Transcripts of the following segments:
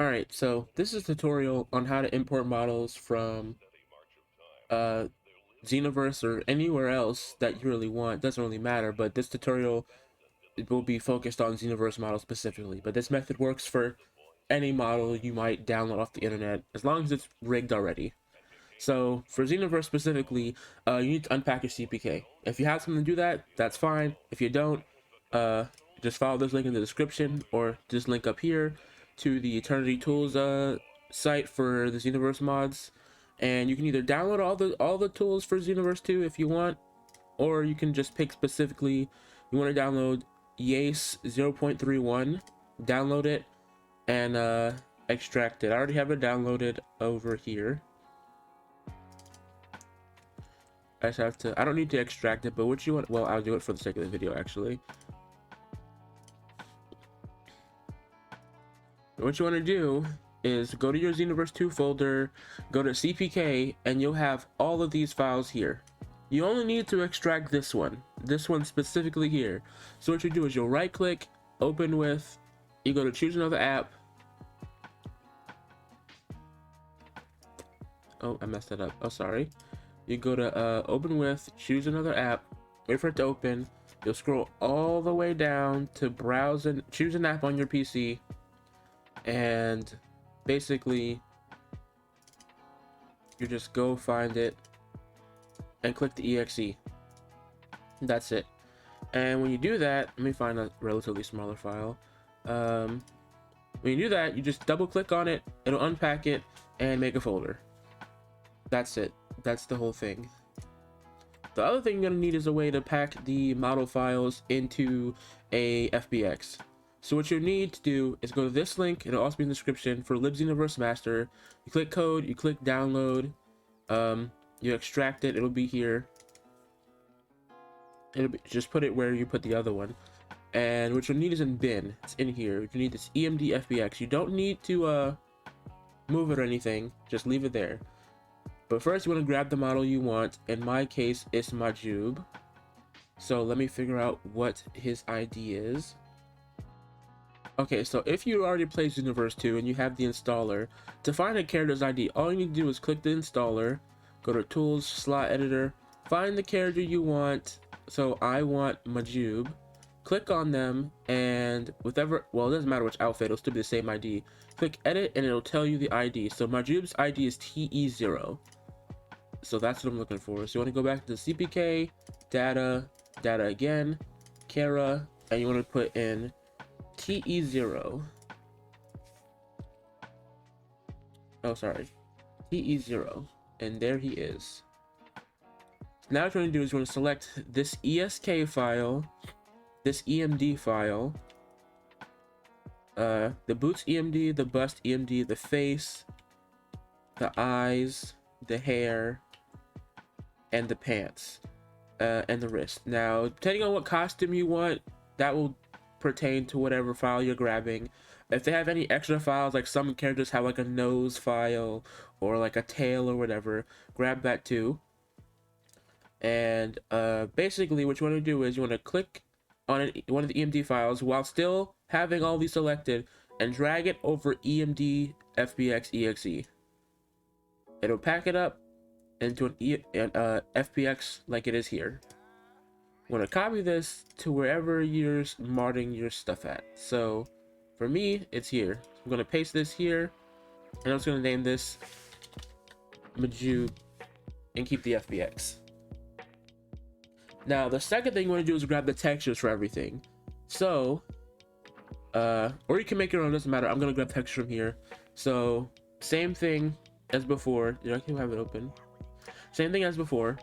Alright, so this is a tutorial on how to import models from uh, Xenoverse or anywhere else that you really want. Doesn't really matter, but this tutorial it will be focused on Xenoverse models specifically. But this method works for any model you might download off the internet, as long as it's rigged already. So for Xenoverse specifically, you need to unpack your CPK. If you have something to do that, that's fine. If you don't, uh, just follow this link in the description or just link up here to the Eternity Tools site for the Xenoverse mods, and you can either download all the tools for Xenoverse 2 if you want, or you can just pick specifically you want to download 𝙀𝙓𝙋𝘼𝙉𝘿, download it and extract it. I already have it downloaded over here. I just have to, I don't need to extract it, but what you want, well, I'll do it for the sake of the video actually. What you want to do is go to your Xenoverse 2 folder, go to CPK, and you'll have all of these files here. You only need to extract this one specifically here. So what you do is you'll right click, open with, you go to choose another app. Oh, I messed that up. Oh, sorry. You go to open with, choose another app, wait for it to open. You'll scroll all the way down to browse and choose an app on your PC, and basically you just go find it and click the exe. That's it. And when you do that, let me find a relatively smaller file. When you do that, you just double click on it, it'll unpack it and make a folder. That's it. That's the whole thing. The other thing you're going to need is a way to pack the model files into a FBX. So what you need to do is go to this link, it'll also be in the description, for libxenoverse master. You click code, you click download, you extract it, it'll be here. Just put it where you put the other one. And what you'll need is in bin, it's in here. You need this EMD FBX. You don't need to move it or anything, just leave it there. But first you want to grab the model you want. In my case, it's majuub. So let me figure out what his ID is. Okay, so if you already played Xenoverse 2 and you have the installer, to find a character's ID, all you need to do is click the installer, go to Tools, Slot Editor, find the character you want. So I want majuub. Click on them, and whatever, well, it doesn't matter which outfit, it'll still be the same ID. Click Edit, and it'll tell you the ID. So majuub's ID is TE0. So that's what I'm looking for. So you want to go back to the CPK, data again, Kara, and you want to put in TE0. Oh, sorry. TE0. And there he is. Now what you want to do is you want to select this ESK file, this EMD file, the boots EMD, the bust EMD, the face, the eyes, the hair, and the pants, and the wrist. Now, depending on what costume you want, that will pertain to whatever file you're grabbing. If they have any extra files, like some characters have like a nose file or like a tail or whatever, grab that too. And basically what you want to do is you want to click on one of the EMD files while still having all these selected and drag it over EMD FBX exe. It'll pack it up into an FBX like it is here. I'm going to copy this to wherever you're modding your stuff at. So for me, it's here. I'm going to paste this here, and I'm just going to name this majuub and keep the FBX. Now, the second thing you want to do is grab the textures for everything. So, or you can make your own, doesn't matter. I'm going to grab texture from here. So, same thing as before. Did I actually have it open? Same thing as before.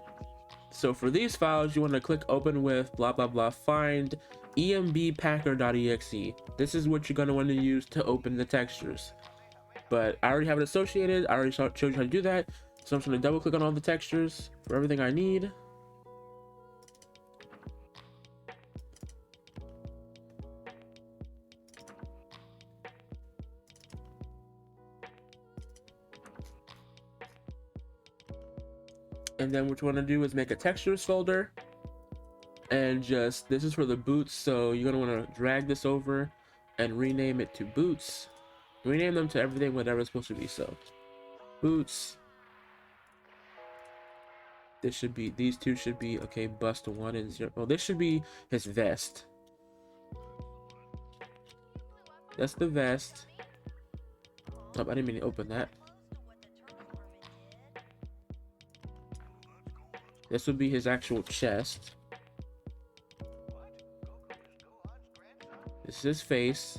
So for these files, you want to click open with blah blah blah, find embpacker.exe. This is what you're going to want to use to open the textures. But I already have it associated. I already showed you how to do that. So I'm just going to double click on all the textures for everything I need. And then what you want to do is make a textures folder, and just, this is for the boots, so you're going to want to drag this over and rename it to boots. Rename them to everything whatever it's supposed to be. So boots. This should be, these two should be, okay, bust 1 and 0. Well, this should be his vest. That's the vest. Oh, I didn't mean to open that. This would be his actual chest. This is his face.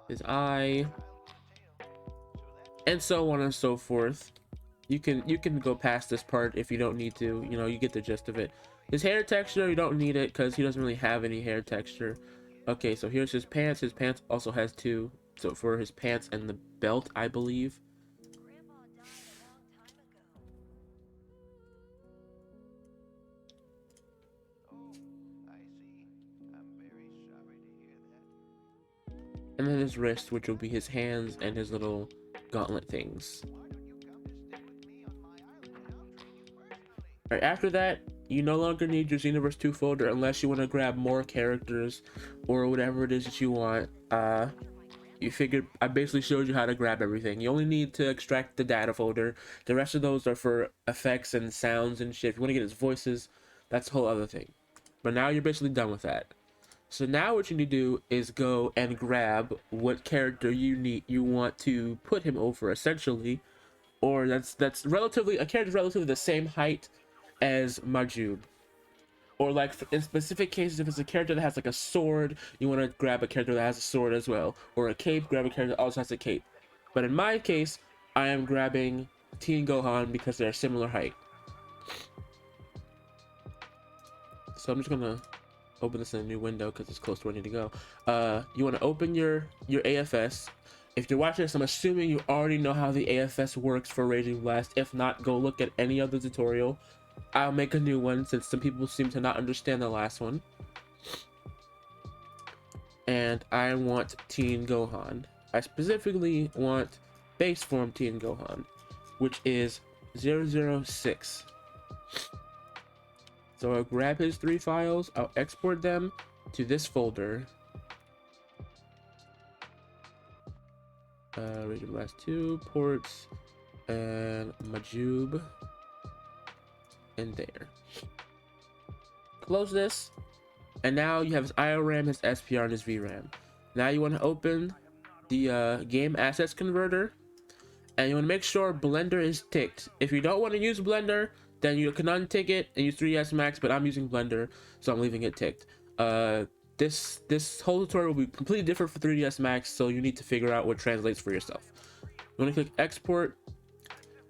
His eye. And so on and so forth. You can go past this part if you don't need to. You know, you get the gist of it. His hair texture, you don't need it because he doesn't really have any hair texture. Okay, so here's his pants. His pants also has 2. So for his pants and the belt, I believe. And then his wrist, which will be his hands and his little gauntlet things. Alright, after that, you no longer need your Xenoverse 2 folder unless you want to grab more characters or whatever it is that you want. You figured I basically showed you how to grab everything. You only need to extract the data folder. The rest of those are for effects and sounds and shit. If you want to get his voices, that's a whole other thing. But now you're basically done with that. So now what you need to do is go and grab what character you want to put him over, essentially, or that's relatively a character relatively the same height as Majuub. Or like in specific cases, if it's a character that has like a sword, you want to grab a character that has a sword as well, or a cape, grab a character that also has a cape. But in my case, I am grabbing Teen Gohan because they're similar height. So I'm just gonna open this in a new window because it's close to where I need to go. You want to open your AFS. If you're watching this, I'm assuming you already know how the AFS works for Raging Blast. If not, go look at any other tutorial. I'll make a new one since some people seem to not understand the last one. And I want Teen Gohan. I specifically want base form Teen Gohan, which is 006. So I'll grab his 3 files, I'll export them to this folder. Raging Blast 2, ports, and Majuub. And there. Close this. And now you have his IORAM, his SPR, and his VRAM. Now you want to open the game assets converter. And you want to make sure Blender is ticked. If you don't want to use Blender, then you can untick it and use 3ds Max, but I'm using Blender, so I'm leaving it ticked. This whole tutorial will be completely different for 3ds Max, so you need to figure out what translates for yourself. You want to click export,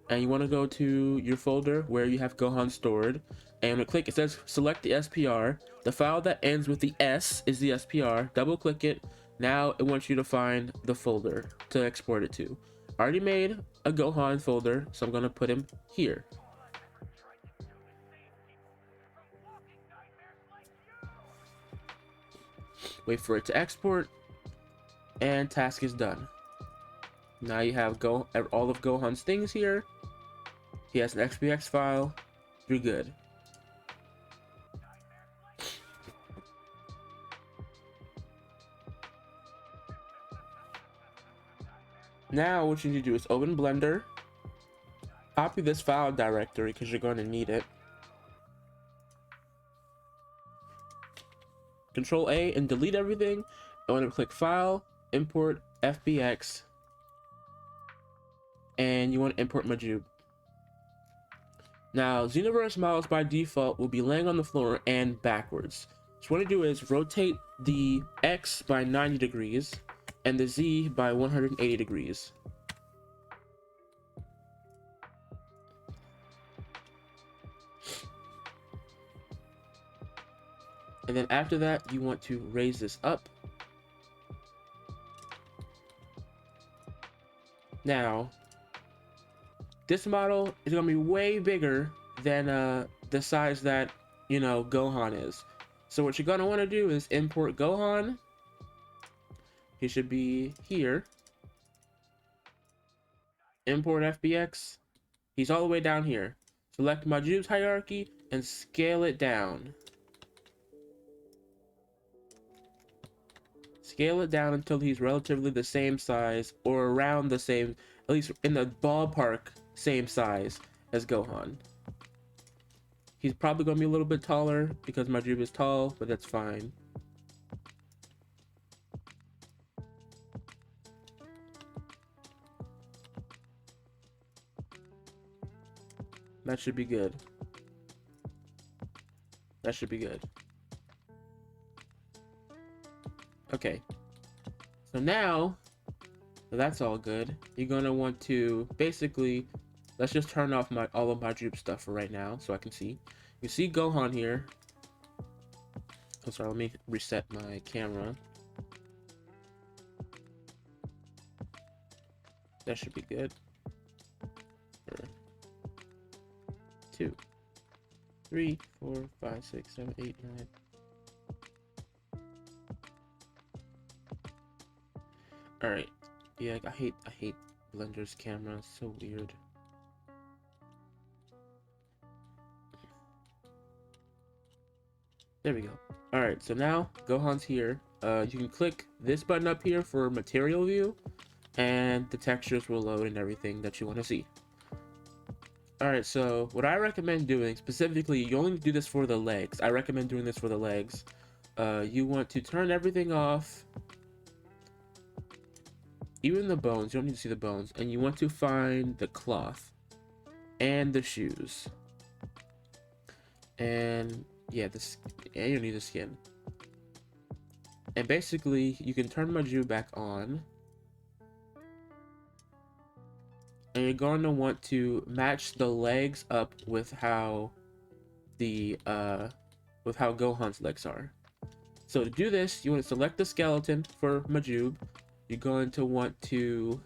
and you want to go to your folder where you have Gohan stored, and when you click, it says select the SPR. The file that ends with the S is the SPR. Double click it. Now it wants you to find the folder to export it to. I already made a Gohan folder, so I'm going to put him here. Wait for it to export, and task is done. Now you have all of Gohan's things here. He has an XPX file. You're good. Now what you need to do is open Blender, copy this file directory because you're going to need it. Control A and delete everything. I want to click File, Import FBX, and you want to import Majuub. Now, Xenoverse models by default will be laying on the floor and backwards. So what I do is rotate the X by 90 degrees and the Z by 180 degrees. And then after that, you want to raise this up. Now, this model is going to be way bigger than the size that, you know, Gohan is. So what you're going to want to do is import Gohan. He should be here. Import FBX. He's all the way down here. Select Majuub's hierarchy and scale it down. Scale it down until he's relatively the same size or around the same, at least in the ballpark, same size as Gohan. He's probably going to be a little bit taller because Majuub is tall, but that's fine. That should be good. That should be good. Okay. So now, that's all good. You're going to want to basically, let's just turn off all of Majuub stuff for right now so I can see. You see Gohan here. Oh, sorry, let me reset my camera. That should be good. 2, 3, 4, 5, 6, 7, 8, 9. All right. Yeah, I hate Blender's camera. It's so weird. There we go. All right, so now Gohan's here. You can click this button up here for material view, and the textures will load and everything that you want to see. All right, so what I recommend doing, specifically, you only do this for the legs. I recommend doing this for the legs. You want to turn everything off, even the bones. You don't need to see the bones, and you want to find the cloth and the shoes, and yeah, and you need the skin. And basically, you can turn Majuub back on. And you're going to want to match the legs up with how Gohan's legs are. So to do this, you want to select the skeleton for Majuub. You're going to want to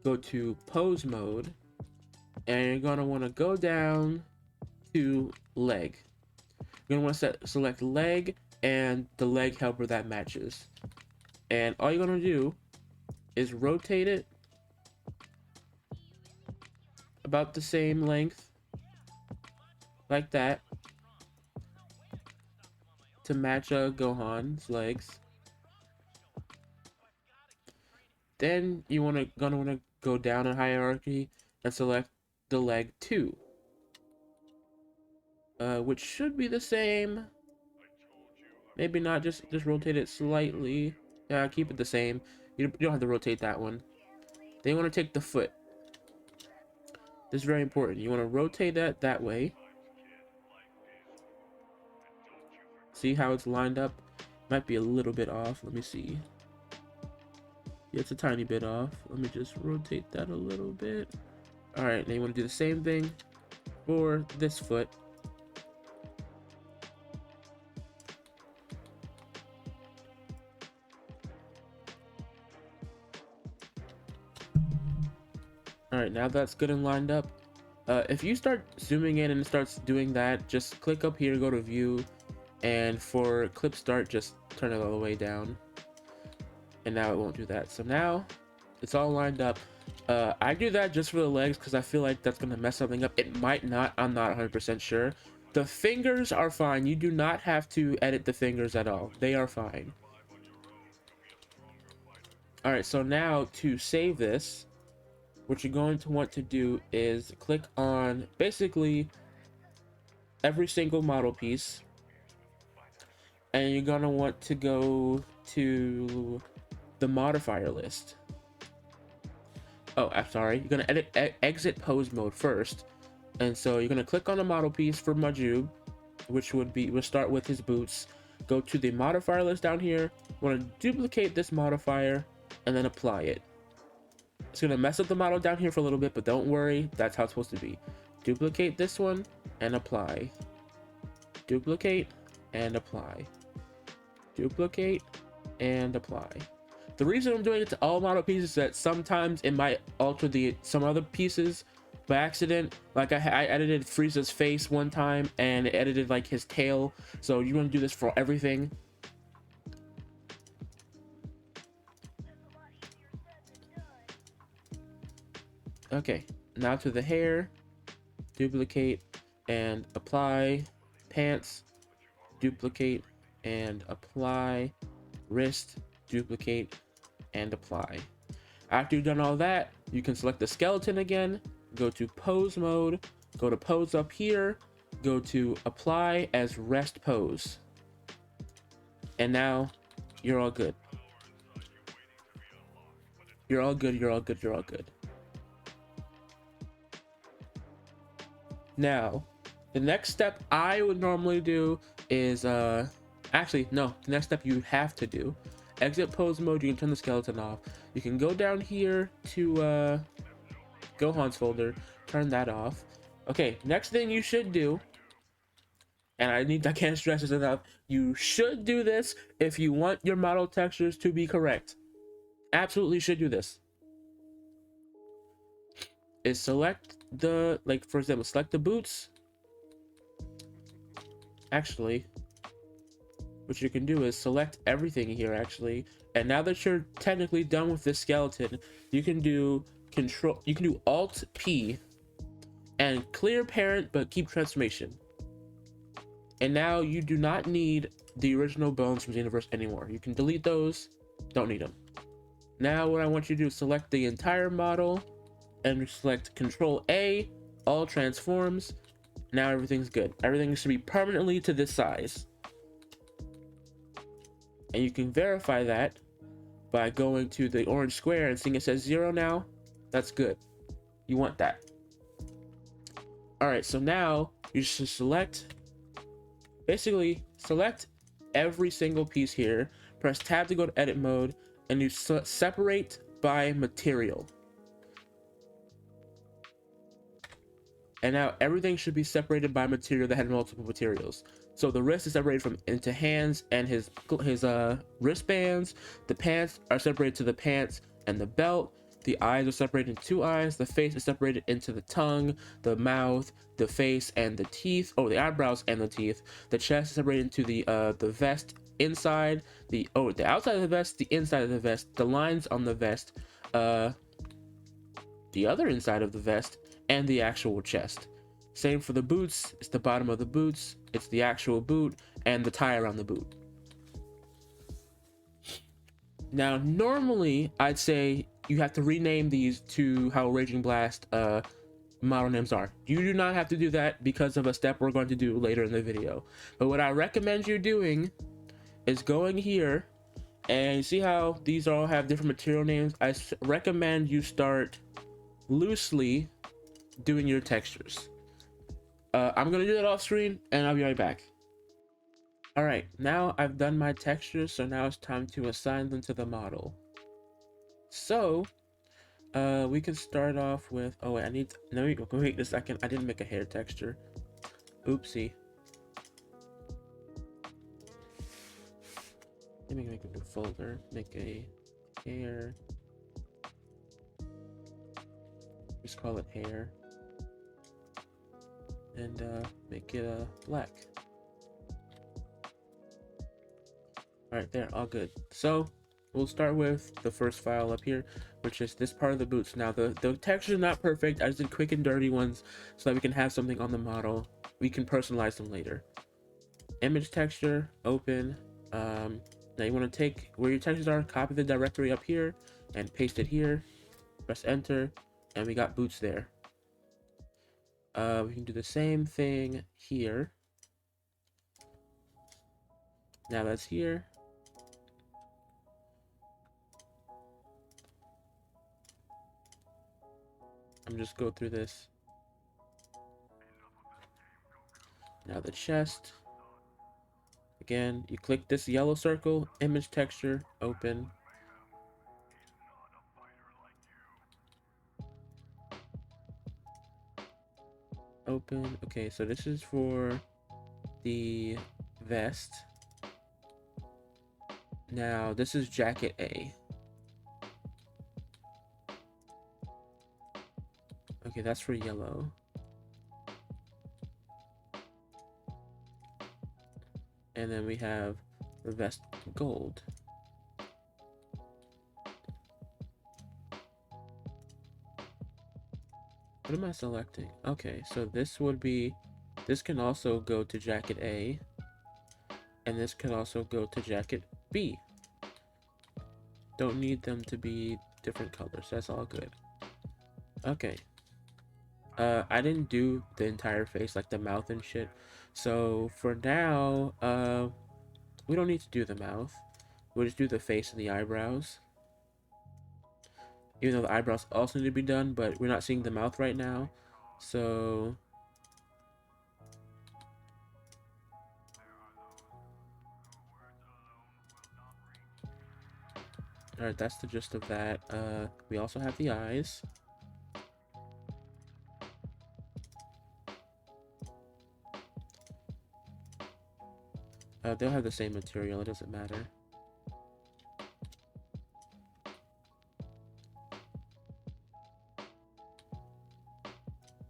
go to pose mode, and you're going to want to go down to leg. You're going to want to select leg and the leg helper that matches. And all you're going to do is rotate it about the same length, like that, to match Gohan's legs. Then you gonna want to go down in hierarchy and select the leg 2, which should be the same. Maybe not. Just rotate it slightly. Yeah, keep it the same. You don't have to rotate that one. Then you want to take the foot. This is very important. You want to rotate that way. See how it's lined up? Might be a little bit off. Let me see. Yeah, it's a tiny bit off. Let me just rotate that a little bit. All right, now you want to do the same thing for this foot. All right, now that's good and lined up. If you start zooming in and it starts doing that, just click up here, go to view, and for clip start, just turn it all the way down. And now it won't do that. So now it's all lined up. I do that just for the legs because I feel like that's going to mess something up. It might not. I'm not 100% sure. The fingers are fine. You do not have to edit the fingers at all. They are fine. All right, so now to save this, what you're going to want to do is click on basically every single model piece, and you're going to want to go to the modifier list. Oh, I'm sorry. You're going to exit pose mode first. And so you're going to click on the model piece for Majuub, which we'll start with his boots. Go to the modifier list down here. Want to duplicate this modifier and then apply it. It's going to mess up the model down here for a little bit, but don't worry. That's how it's supposed to be. Duplicate this one and apply. Duplicate and apply. Duplicate and apply. The reason I'm doing it to all model pieces is that sometimes it might alter some other pieces by accident. Like I edited Frieza's face one time and it edited like his tail. So you want to do this for everything. Okay, now to the hair. Duplicate and apply. Pants. Duplicate and apply. wrist, duplicate, and apply. After you've done all that, you can select the skeleton again, go to pose mode, go to pose up here, go to apply as rest pose. And now you're all good. You're all good, you're all good, you're all good. Now, the next step I would normally do is, actually, no, the next step you have to do. Exit pose mode, you can turn the skeleton off. You can go down here to, Gohan's folder, turn that off. Okay, next thing you should do, and I can't stress this enough, you should do this if you want your model textures to be correct. Absolutely should do this. Is select the, like, for example, select the boots. Actually, what you can do is select everything here, actually. And now that you're technically done with this skeleton, you can do Alt P and clear parent, but keep transformation. And now you do not need the original bones from xenoverse anymore. You can delete those, don't need them. Now what I want you to do is select the entire model and select Control A, all transforms. Now everything's good. Everything should be permanently to this size. And you can verify that by going to the orange square and seeing it says 0 now. That's good. You want that. All right, so now you should basically select every single piece here, press tab to go to edit mode, and you separate by material. And now everything should be separated by material that had multiple materials. So the wrist is separated into hands and his wristbands. The pants are separated to the pants and the belt. The eyes are separated into 2 eyes. The face is separated into the tongue, the mouth, the face, and the teeth. Oh, the eyebrows and the teeth. The chest is separated into the vest inside, the outside of the vest, the inside of the vest, the lines on the vest, the other inside of the vest, and the actual chest. Same for the boots. It's the bottom of the boots, it's the actual boot, and the tie around the boot. Now, normally I'd say you have to rename these to how Raging Blast model names are. You do not have to do that because of a step we're going to do later in the video. But what I recommend you doing is going here, and you see how these all have different material names. I recommend you start loosely doing your textures. I'm gonna do that off screen and I'll be right back. All right, now I've done my textures, so now it's time to assign them to the model. So we can start off with, oh wait, wait a second, I didn't make a hair texture. Oopsie. Let me make a new folder, make a hair, just call it hair, and make it black. All right, there, all good. So we'll start with the first file up here, which is this part of the boots. Now the texture is not perfect. I just did quick and dirty ones so that we can have something on the model. We can personalize them later. Image texture, open. Now you want to take where your textures are, copy the directory up here and paste it here, press enter, and we got boots there. We can do the same thing here. Now that's here. I'm just go through this. Now the chest. Again, you click this yellow circle, image texture, open. Open. Okay, so this is for the vest. Now this is jacket A. Okay, that's for yellow. And then we have the vest gold. What am I selecting? Okay, so this would be, this can also go to jacket A, and this can also go to jacket B. Don't need them to be different colors. That's all good. Okay. I didn't do the entire face, like the mouth and shit. So for now, we don't need to do the mouth. We'll just do the face and the eyebrows. Even though the eyebrows also need to be done, but we're not seeing the mouth right now. So alright, that's the gist of that. We also have the eyes. They'll have the same material, it doesn't matter.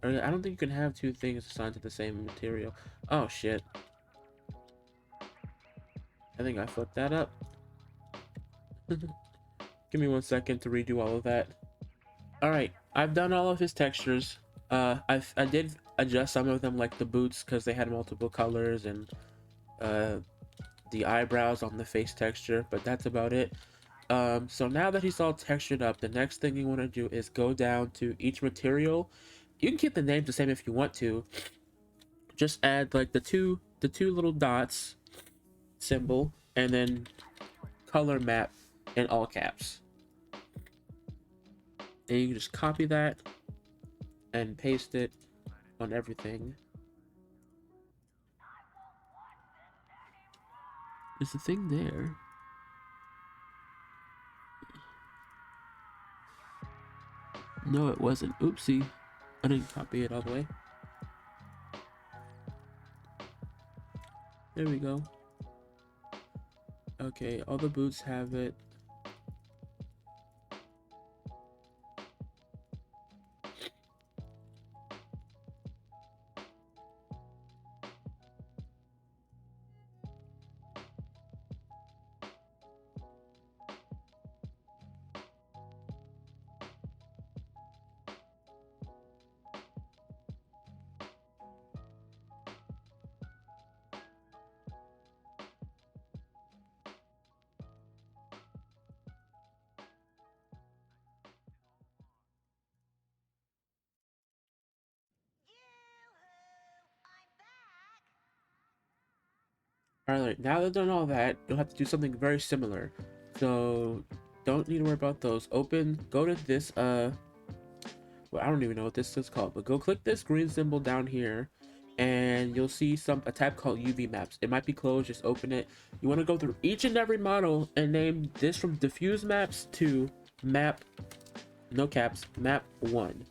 I don't think you can have two things assigned to the same material. Oh shit. I think I fucked that up. Give me 1 second to redo all of that. Alright, I've done all of his textures. I did adjust some of them, like the boots, because they had multiple colors, and the eyebrows on the face texture, but that's about it. So now that he's all textured up, the next thing you want to do is go down to each material. You can keep the names the same if you want to. Just add like the two little dots symbol, and then color map in all caps. And you can just copy that and paste it on everything. Is the thing there? No, it wasn't. Oopsie. I didn't copy it all the way. There we go. Okay, all the boots have it. Alright, now that I've done all that, you'll have to do something very similar. So, don't need to worry about those. Go to this, well, I don't even know what this is called, but go click this green symbol down here, and you'll see a tab called UV maps. It might be closed, just open it. You want to go through each and every model and name this from diffuse maps to map, no caps, map 1.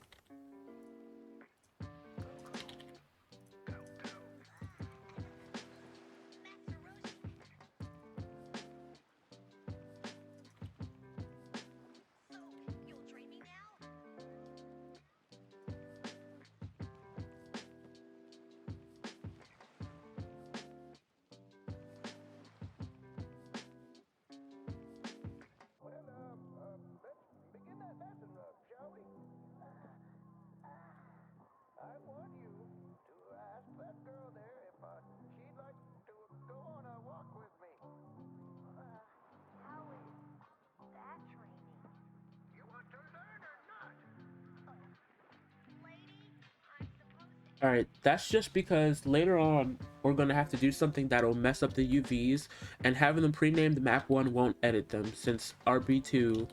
Alright, that's just because later on we're going to have to do something that'll mess up the UVs, and having them pre-named map 1 won't edit them, since RB2,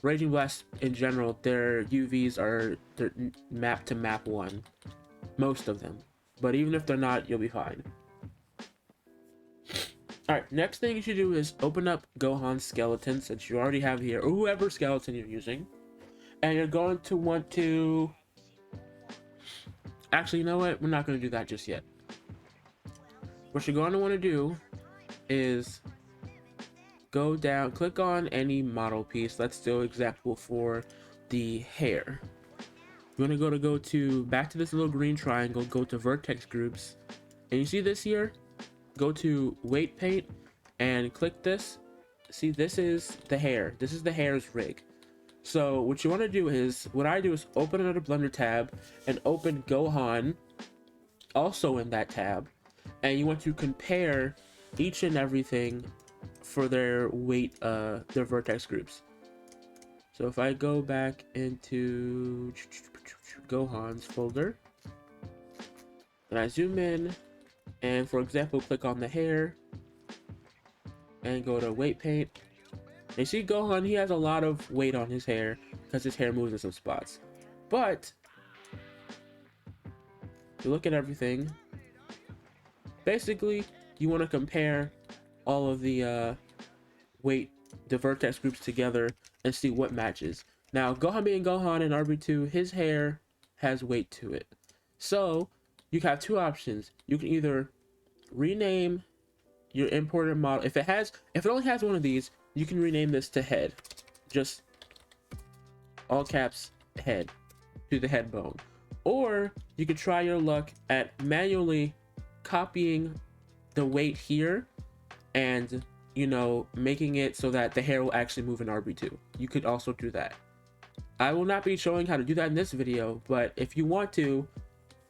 Raging Blast in general, their UVs they're mapped to map 1. Most of them. But even if they're not, you'll be fine. Alright, next thing you should do is open up Gohan's skeleton, since you already have here, or whoever skeleton you're using. And you're going to want to... Actually, you know what? We're not going to do that just yet. What you're going to want to do is go down, click on any model piece. Let's do an example for the hair. You want to go to back to this little green triangle, go to vertex groups, and you see this here? Go to weight paint and click this. See, this is the hair. This is the hair's rig. So what you want to do is, what I do is open another Blender tab and open Gohan also in that tab, and you want to compare each and everything for their weight, their vertex groups. So if I go back into Gohan's folder, and I zoom in, and for example, click on the hair, and go to weight paint, and you see Gohan, he has a lot of weight on his hair because his hair moves in some spots. But you look at everything, basically you want to compare all of the weight, the vertex groups together and see what matches. Now Gohan being Gohan and RB2, his hair has weight to it, so you have two options. You can either rename your imported model. If it only has one of these, you can rename this to head, just all caps head, to the head bone. Or you could try your luck at manually copying the weight here and, you know, making it so that the hair will actually move in RB2. You could also do that. I will not be showing how to do that in this video, but if you want to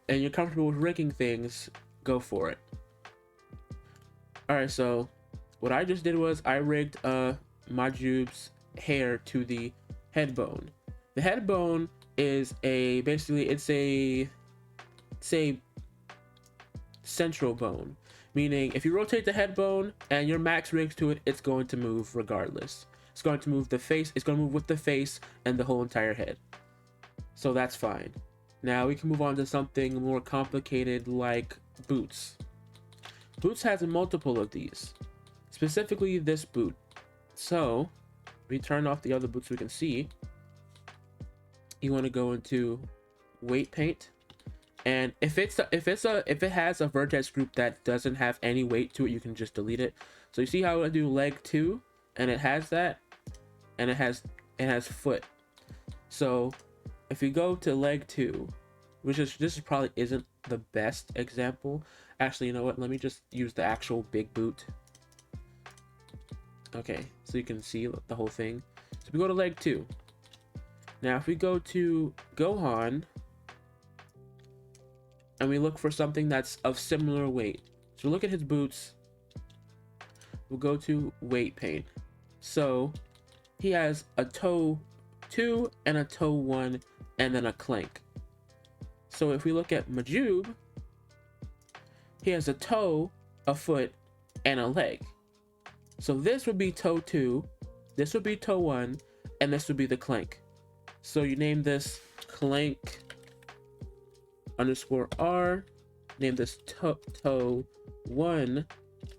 and you're comfortable with rigging things, go for it. Alright, so what I just did was I rigged Majuub's hair to the head bone. The head bone is basically it's a central bone, meaning if you rotate the head bone and your max rigs to it, it's going to move regardless. It's going to move the face, it's going to move with the face and the whole entire head. So that's fine. Now we can move on to something more complicated like boots. Boots has multiple of these, specifically this boot. So we turn off the other boots we can see. You want to go into weight paint, and if it has a vertex group that doesn't have any weight to it, you can just delete it. So you see how I do leg 2 and it has that, and it has foot. So if you go to leg 2, this probably isn't the best example. Actually, you know what? Let me just use the actual big boot. Okay, so you can see the whole thing. So we go to leg 2. Now, if we go to Gohan and we look for something that's of similar weight, so look at his boots. We'll go to weight paint. So he has a toe 2 and a toe 1 and then a clank. So if we look at Majuub, he has a toe, a foot, and a leg. So this would be toe 2, this would be toe 1, and this would be the clank. So you name this clank _R, name this toe 1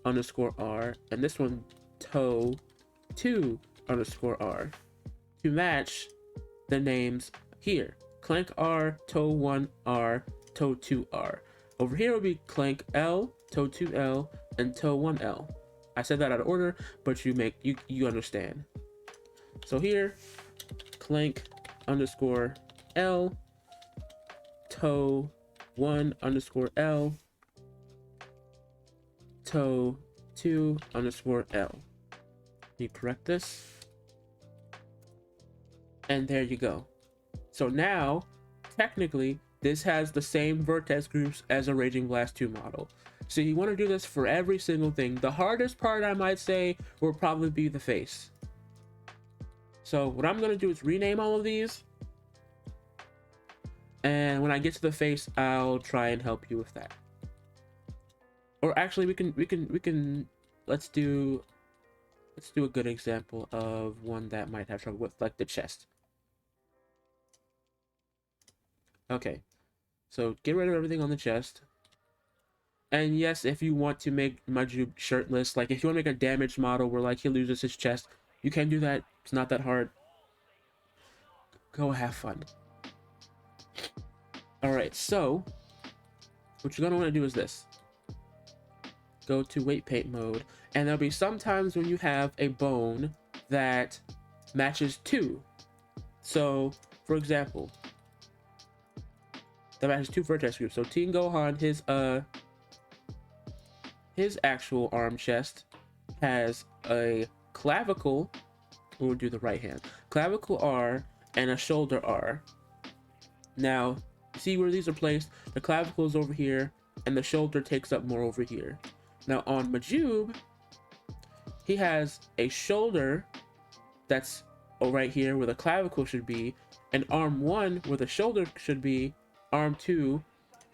_R, and this one toe 2 _R to match the names here. Clank R, toe 1 R, toe 2 R. Over here will be clank L, toe 2 L, and toe 1 L. I said that out of order, but you understand. So here, clank _L, toe 1 _L, toe 2 _L. You correct this, and there you go. So now, technically, this has the same vertex groups as a Raging Blast 2 model. So you want to do this for every single thing. The hardest part, I might say, will probably be the face. So what I'm going to do is rename all of these. And when I get to the face, I'll try and help you with that. Or actually, let's do a good example of one that might have trouble with, like the chest. Okay, so get rid of everything on the chest. And yes, if you want to make Majuub shirtless, like if you want to make a damaged model where like he loses his chest, you can do that. It's not that hard. Go have fun. Alright, so what you're gonna want to do is this. Go to weight paint mode, and there'll be sometimes when you have a bone that matches 2. So for example, that matches 2 vertex groups. So Teen Gohan, his actual arm chest has a clavicle. We'll do the right hand. Clavicle R and a shoulder R. Now, see where these are placed? The clavicle is over here, and the shoulder takes up more over here. Now on Majuub, he has a shoulder that's right here where the clavicle should be, and arm 1 where the shoulder should be, arm 2,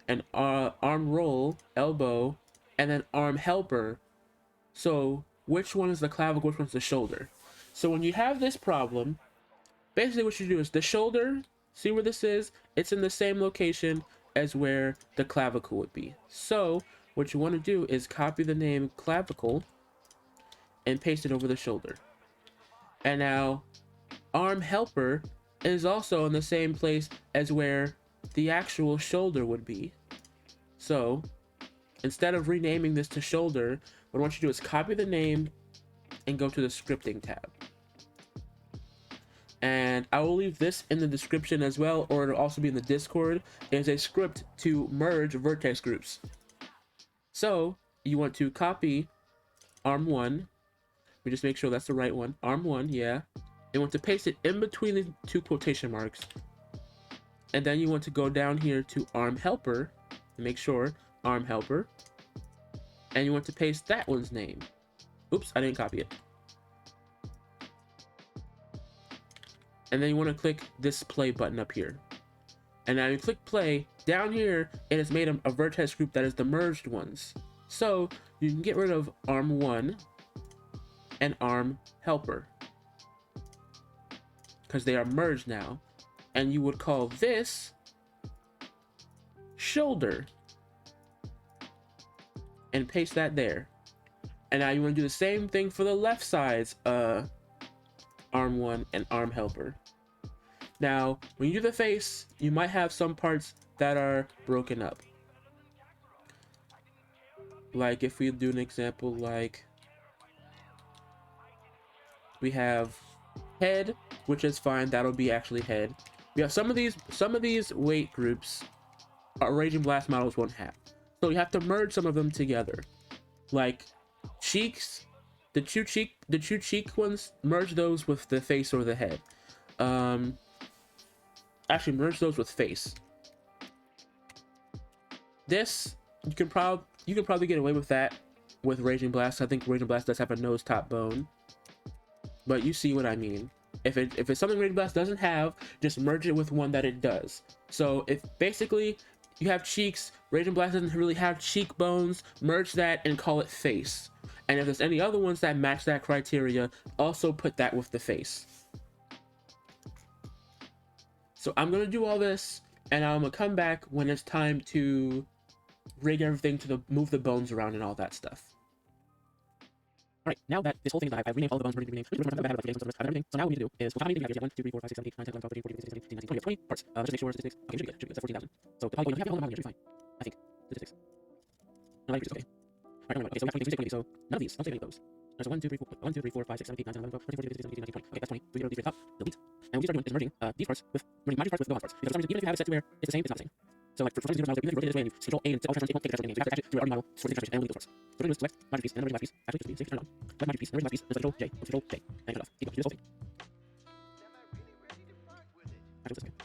and arm roll, elbow, and then arm helper. So which one is the clavicle, which one's the shoulder? So when you have this problem, basically what you do is the shoulder, see where this is? It's in the same location as where the clavicle would be. So what you want to do is copy the name clavicle and paste it over the shoulder. And now arm helper is also in the same place as where the actual shoulder would be. So instead of renaming this to shoulder, what I want you to do is copy the name and go to the scripting tab. And I will leave this in the description as well, or it'll also be in the Discord. There's a script to merge vertex groups. So you want to copy arm 1. We just make sure that's the right one. Arm 1, yeah. You want to paste it in between the 2 quotation marks. And then you want to go down here to arm helper. And make sure, arm helper. And you want to paste that one's name. Oops, I didn't copy it. And then you want to click this play button up here. And now you click play. Down here, it has made a vertex group that is the merged ones. So you can get rid of arm 1 and arm helper, because they are merged now. And you would call this shoulder. And paste that there. And now you want to do the same thing for the left side's arm 1 and arm helper. Now, when you do the face, you might have some parts that are broken up. Like if we do an example, like we have head, which is fine, that'll be actually head. We have some of these weight groups our Raging Blast models won't have. So you have to merge some of them together. Like cheeks, the two cheek ones, merge those with the face or the head. Actually merge those with face. This you can probably get away with that with Raging Blast. I think Raging Blast does have a nose top bone, but you see what I mean. If it's something Raging Blast doesn't have, just merge it with one that it does. So if basically you have cheeks, Raging Blast doesn't really have cheekbones, merge that and call it face. And if there's any other ones that match that criteria, also put that with the face. So I'm gonna do all this, and I'm gonna come back when it's time to rig everything to move the bones around and all that stuff. Alright, now that this whole thing is live, I've renamed all the bones, renamed everything. So now what we need to do is, we'll need to 1, 2, 3, 4, 5, 6, 7, 8, 9, 10, 11, 12, 13, 14, 15, 16, 17, 18, 20, 20 parts. Let's just make sure statistics. Okay, should be good. Should be good. That's 14,000. So the polygon, you have the whole amount, should be fine. I think. Statistics. No, like, okay. Alright, okay, so we have 20, 20. So none of these. Don't take any of those. There's 1, 2, 3, 4, 1, 2, 3, 4, 5, 6, 7, 8, 9, 10, 11, 12, 13, 14, 15, 16, 17, 18, 20. Okay, that's 20. So we go to the top, delete. And what we start doing is merging these parts with merging majuub parts with gohan parts. Because for some reason, even if you have it set to where it's the same, it's not the same. So like for some reason, even if you rotate it this way and you control A and all transformation, it won't take the transformation. You have to attach it to an RD model, sort the transformation, and delete those parts. So what we're doing is select majuub piece and then merging majuub piece. Actually, just turn it on. Select majuub piece and merging majuub piece, and control J, control J, and cut off. Keep going. Do this whole thing. Actually, just a second.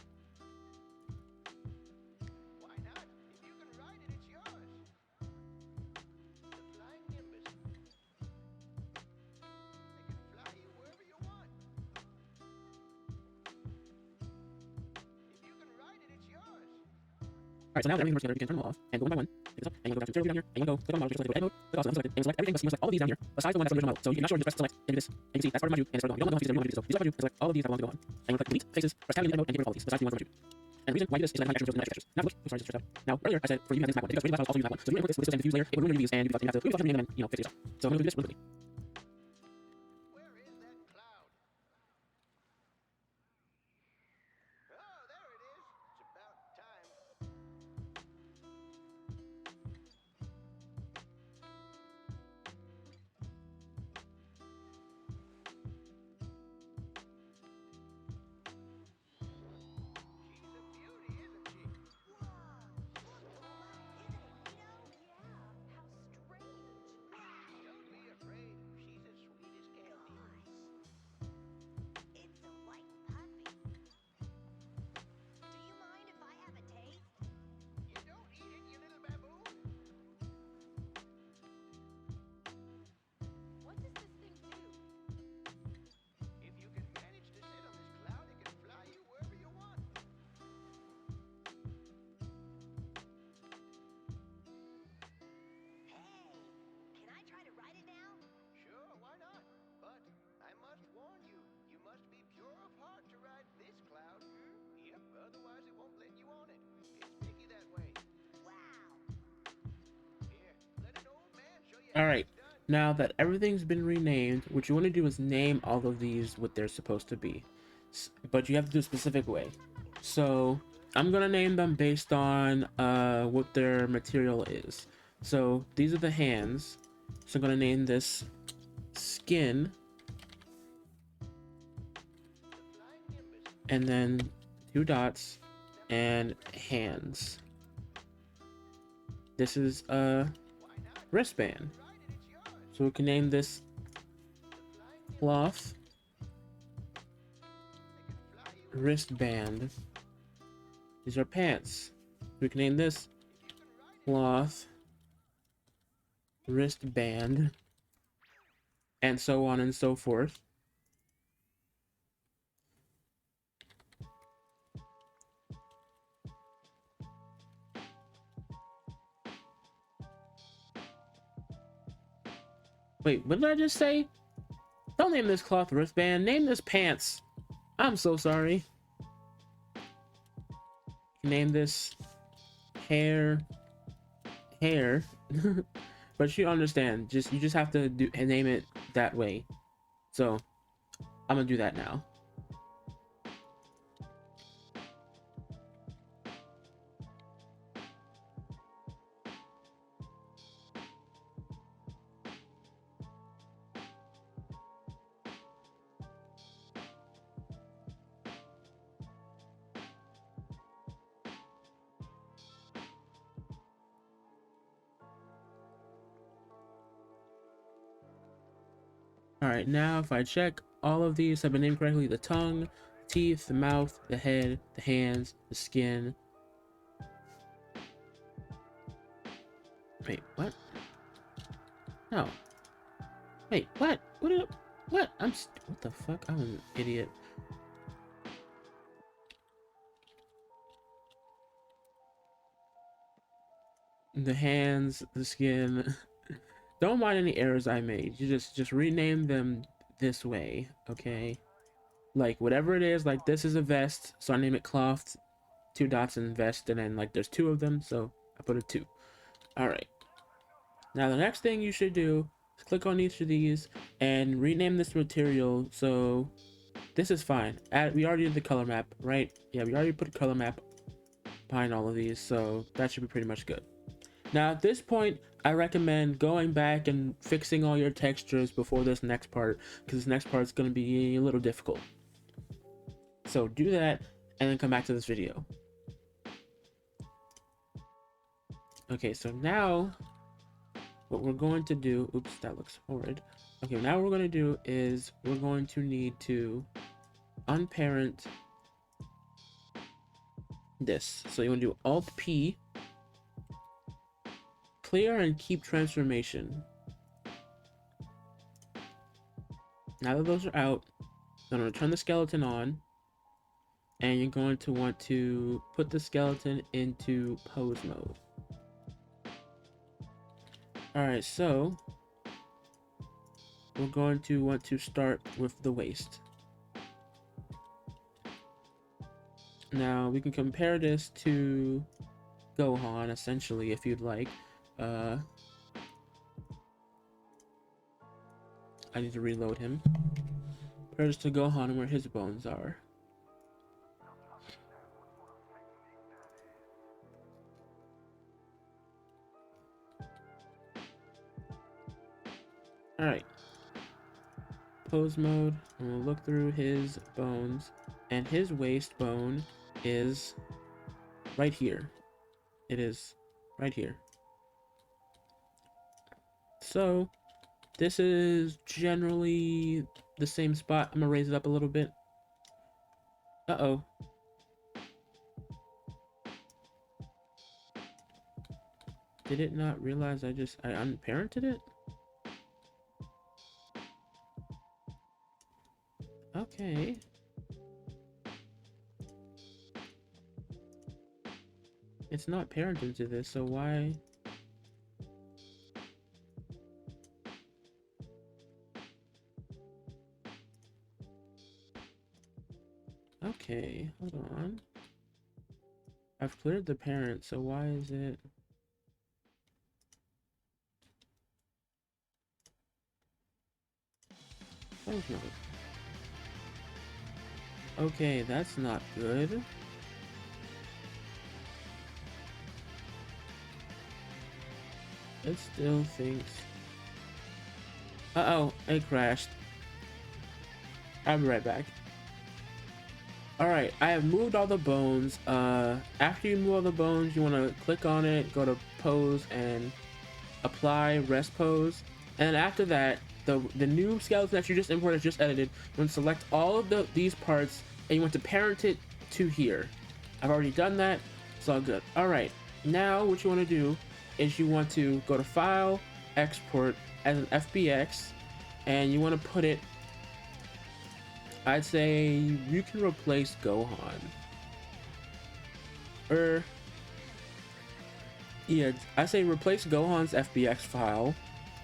Alright, so now that everything's together, you can turn them all off and go one by one. Pick this up, and you go back to 0 down here, and you go click on the model, just like edit mode, click also unselected, and select everything, but you select all of these down here, besides the one that's the original model. So if you're not sure, just press select and do this. And you can see that's part of majuub, and it's part of the one. You don't know how to use it, you don't want to do this. So use majuub and select all of these that belong to gohan. And you click delete faces, press tab in edit mode, and get rid of all these, besides the ones that majuub. And the reason why I do this is that I have extras and extras. Now look, sorry, just out. Now earlier I said for you have this map one, because Raging Blast also use that one. So if you input this with this diffuse layer, it will ruin your reviews, and you have to rename them and fix it yourself. So I'm gonna do this really quickly. All right. Now that everything's been renamed, what you want to do is name all of these what they're supposed to be. But you have to do a specific way. So I'm gonna name them based on what their material is. So these are the hands. So I'm gonna name this skin, and then 2 dots and hands. This is a wristband. So we can name this cloth wristband. These are pants. We can name this cloth wristband, and so on and so forth. Wait, what did I just say? Don't name this cloth wristband. Name this pants. I'm so sorry. Name this hair. But you understand. You just have to name it that way. So I'm gonna do that now. All right, now if I check, all of these have been named correctly: the tongue, teeth, the mouth, the head, the hands, the skin. Wait, what? No. Wait, what? What? What the fuck? I'm an idiot. The hands, the skin. Don't mind any errors I made. You just rename them this way, okay? Like whatever it is, like this is a vest, so I name it cloth, 2 dots and vest, and then like there's 2 of them, so I put a 2. All right. Now the next thing you should do is click on each of these and rename this material. So this is fine. We already did the color map, right? Yeah, we already put a color map behind all of these, so that should be pretty much good. Now at this point, I recommend going back and fixing all your textures before this next part, because this next part is going to be a little difficult. So do that and then come back to this video. Okay, so now what we're going to do, oops, that looks horrid. Okay, now what we're going to do is we're going to need to unparent this. So you want to do Alt P, clear and keep transformation. Now that those are out, I'm going to turn the skeleton on, and you're going to want to put the skeleton into pose mode. Alright, so we're going to want to start with the waist. Now we can compare this to Gohan, essentially, if you'd like. I need to reload him. Compare this to Gohan and where his bones are. Alright. Pose mode. I'm gonna look through his bones, and his waist bone is right here. It is right here. So this is generally the same spot. I'm gonna raise it up a little bit. Uh-oh. Did it not realize I unparented it? Okay. It's not parented to this, so why? Okay, hold on. I've cleared the parent, so why is it? Oh, no. Okay, that's not good. It still thinks. Uh-oh, it crashed. I'll be right back. Alright, I have moved all the bones. After you move all the bones, you want to click on it, go to pose, and apply rest pose. And after that, the new skeleton that you just imported, just edited, you want to select all of these parts, and you want to parent it to here. I've already done that. It's all good. Alright, now what you want to do is you want to go to File, Export as an FBX, and you want to put it, I'd say you can replace Gohan. Yeah, I say replace Gohan's FBX file.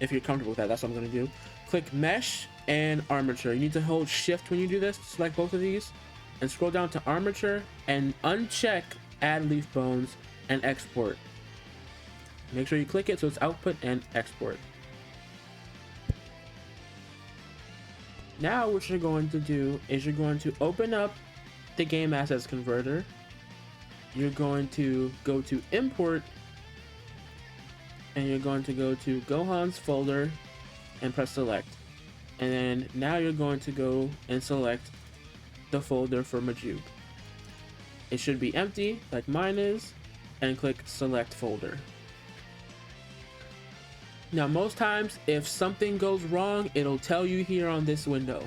If you're comfortable with that, that's what I'm going to do. Click Mesh and Armature. You need to hold Shift when you do this to select both of these. And scroll down to Armature and uncheck Add Leaf Bones and Export. Make sure you click it so it's Output and Export. Now what you're going to do is you're going to open up the Game Assets Converter. You're going to go to Import, and you're going to go to Gohan's folder and press Select. And then now you're going to go and select the folder for Majuub. It should be empty like mine is, and click Select Folder. Now most times if something goes wrong, it'll tell you here on this window.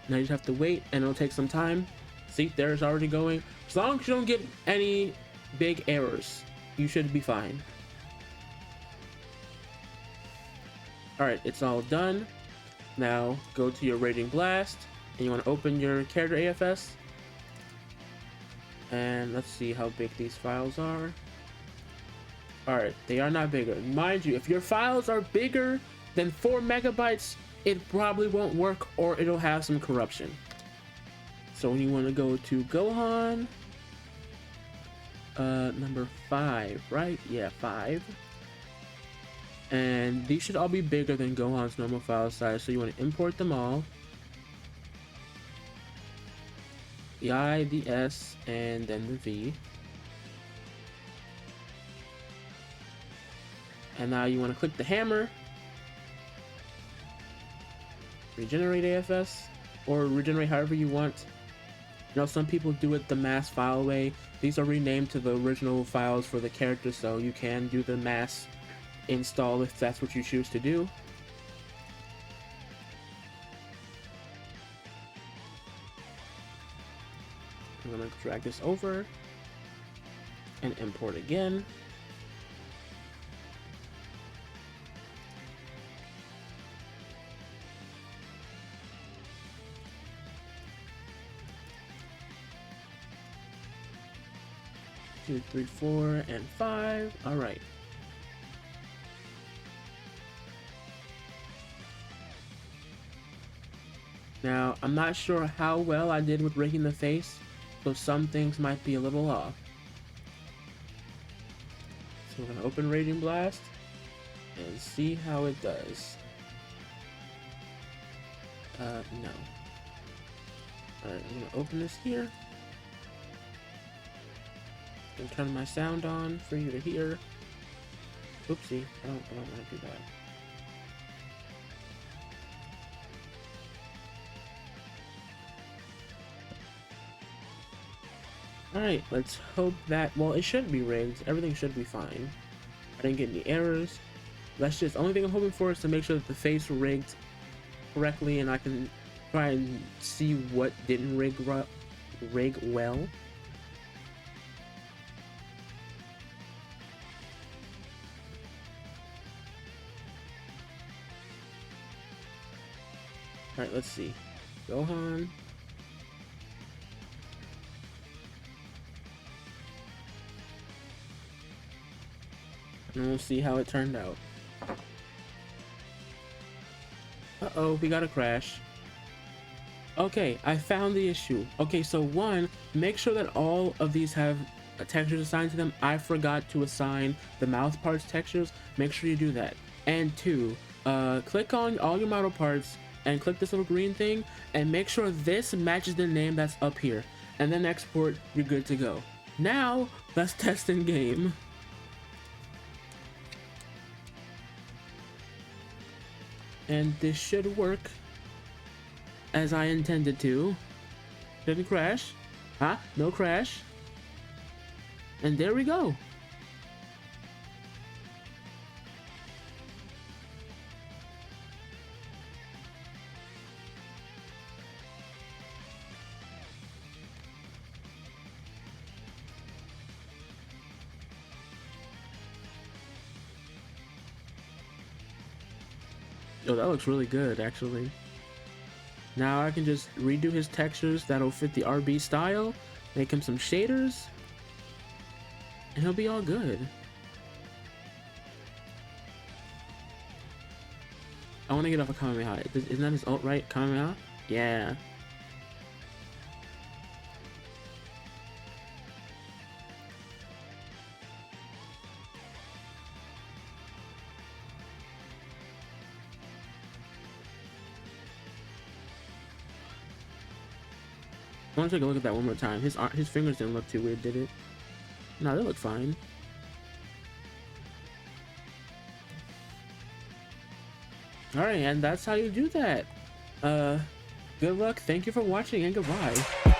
Now you just have to wait and it'll take some time. See, there it's already going. As long as you don't get any big errors, you should be fine. Alright, it's all done. Now go to your Raging Blast and you want to open your character AFS. And let's see how big these files are. Alright, they are not bigger. Mind you, if your files are bigger than 4 megabytes, it probably won't work or it'll have some corruption. So when you want to go to Gohan, number 5, right? Yeah, 5. And these should all be bigger than Gohan's normal file size, so you want to import them all. The I, the S, and then the V. And now you want to click the hammer, regenerate AFS, or regenerate however you want. You know, some people do it the mass file way. These are renamed to the original files for the character, so you can do the mass install if that's what you choose to do. I'm gonna drag this over and import again. Two, 3, 4, and 5. All right. Now, I'm not sure how well I did with rigging the face, so some things might be a little off. So we're gonna open Raging Blast and see how it does. No. Alright, I'm gonna open this here. And turn my sound on for you to hear. Oopsie, I don't want to do that. Alright, let's hope that, well, it should be rigged. Everything should be fine. I didn't get any errors. Let's just, only thing I'm hoping for is to make sure that the face rigged correctly and I can try and see what didn't rig well. Alright, let's see. Gohan. And we'll see how it turned out. Uh-oh, we got a crash. Okay, I found the issue. Okay, so one, make sure that all of these have textures assigned to them. I forgot to assign the mouth parts textures. Make sure you do that. And 2, click on all your model parts and click this little green thing and make sure this matches the name that's up here, and then export. You're good to go. Now let's test in game. And this should work as I intended to. Didn't crash. Huh? No crash. And there we go. Oh, that looks really good, actually. Now I can just redo his textures that'll fit the RB style, make him some shaders, and he'll be all good. I want to get off a Kamehameha. Isn't that his ult, right? Kamehameha? Yeah. I want to take a look at that one more time. His fingers didn't look too weird, did it? No, they look fine. Alright, and that's how you do that. Good luck, thank you for watching, and goodbye.